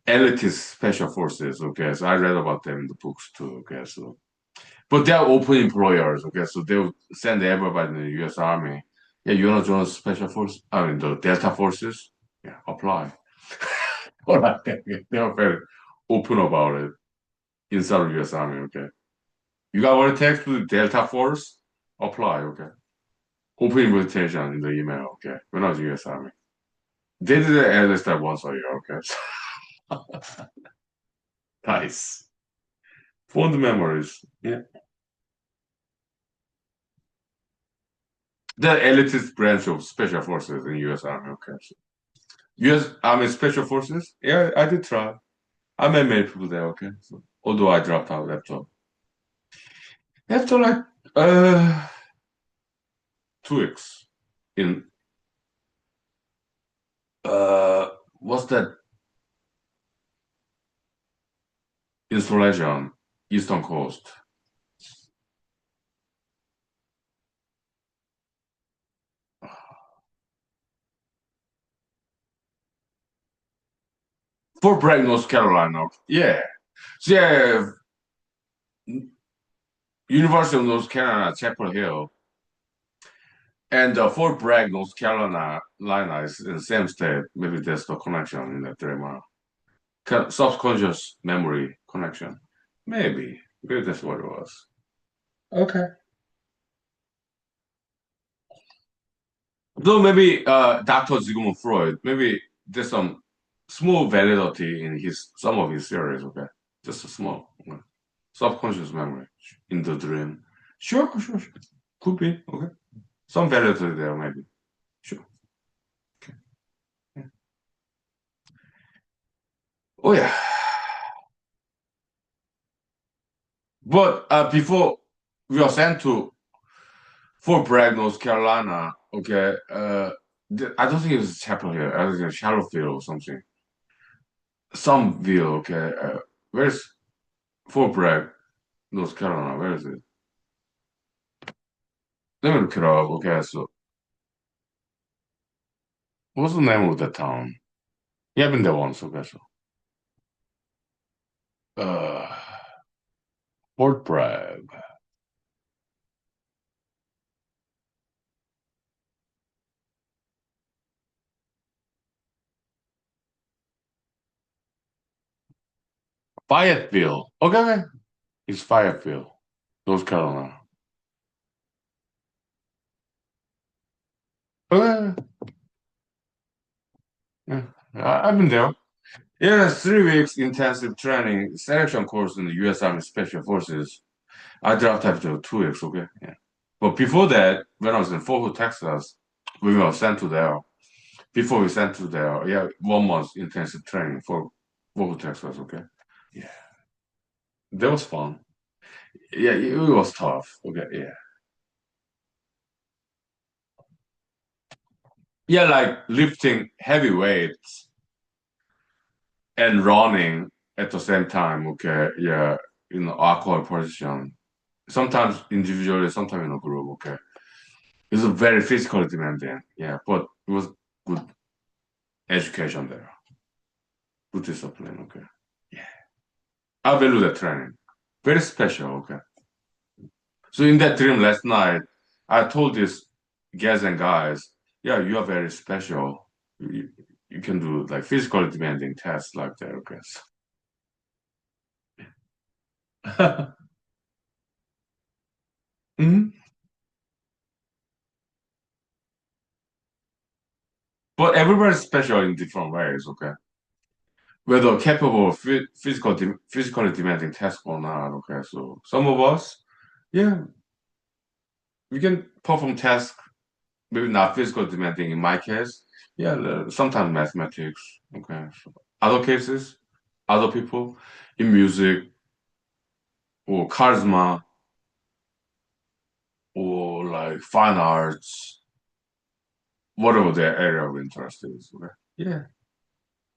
elitist special forces. Okay, so I read about them in the books too. Okay, so but they're open employers, okay? So they'll send everybody in the US Army. Yeah, you wanna join special force? I mean the Delta forces? Yeah, apply. All right. They are very open about it inside of US Army, okay? You got what it takes to the Delta Force? Apply, okay? Open invitation in the email, okay? When I was US Army. They did it at least like once a year, okay? Nice. Fond memories. Yeah. The elitist branch of special forces in US Army, okay? US Army Special Forces? Yeah, I did try. I met many people there, okay? So, although I dropped out after like uh 2 weeks in what's that installation? Eastern Coast. Fort Bragg, North Carolina. Yeah. So yeah, University of North Carolina, Chapel Hill. And Fort Bragg, North Carolina is in the same state. Maybe there's the connection in that drama. Subconscious memory connection. Maybe. Maybe that's what it was. Okay. Though maybe Dr. Sigmund Freud, maybe there's some small validity in his some of his theories, okay? Just a small, okay? Subconscious memory in the dream. Sure. Could be, okay? Some validity there, maybe. Sure. Okay. Yeah. Oh yeah. But before we were sent to Fort Bragg, North Carolina, okay, I don't think it was Chapel Hill. I think it was Charlottesville or something. Someville, okay. Where's Fort Bragg? North Carolina, where is it? Let me look it up. Okay, so what's the name of that town? You have been there once, okay, so. Uh, Fort Bragg. Fayetteville. Okay. It's Fayetteville, North Carolina. Okay. Yeah, I've been there. Yeah, 3 weeks intensive training selection course in the U.S. Army Special Forces. I dropped after 2 weeks, okay? Yeah. But before that, when I was in Fort Hood, Texas, we were sent to there. Before we sent to there, yeah, 1 month intensive training for Fort Hood, Texas, okay? Yeah. That was fun. Yeah, it was tough. Okay, yeah. Yeah, like lifting heavy weights and running at the same time. Okay, yeah, in awkward position. Sometimes individually, sometimes in a group. Okay, it's a very physically demanding. Yeah, but it was good education there, good discipline. Okay, yeah, I value that training. Very special. Okay, so in that dream last night, I told these guys and guys, yeah, you are very special. You, you can do like physically demanding tests like that. Okay. Mhm. But everybody's special in different ways, okay? Whether capable of physically demanding tasks or not, okay? So some of us, Yeah, we can perform tasks, maybe not physical demanding in my case. Yeah, sometimes mathematics. Okay. So other cases, other people in music or charisma or like fine arts, whatever their area of interest is. Okay? Yeah,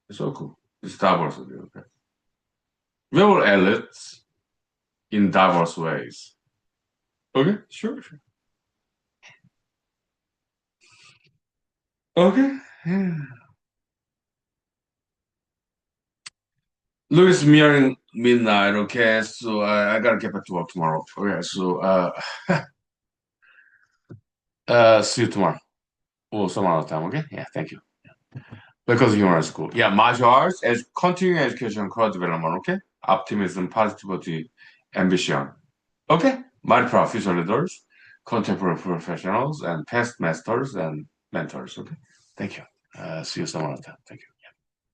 it's so cool. It's diversity. Okay. We're all elites in diverse ways. Okay, sure, sure. Okay. Yeah. Louis nearing midnight. Okay, so I gotta get back to work tomorrow. Okay, so see you tomorrow or some other time. Okay, yeah, thank you. Because humor is cool. Yeah, martial arts as continuing education, core development. Okay, optimism, positivity, ambition. Okay, my future leaders, contemporary professionals, and past masters and mentors. Okay, thank you. See you some other time. Thank you.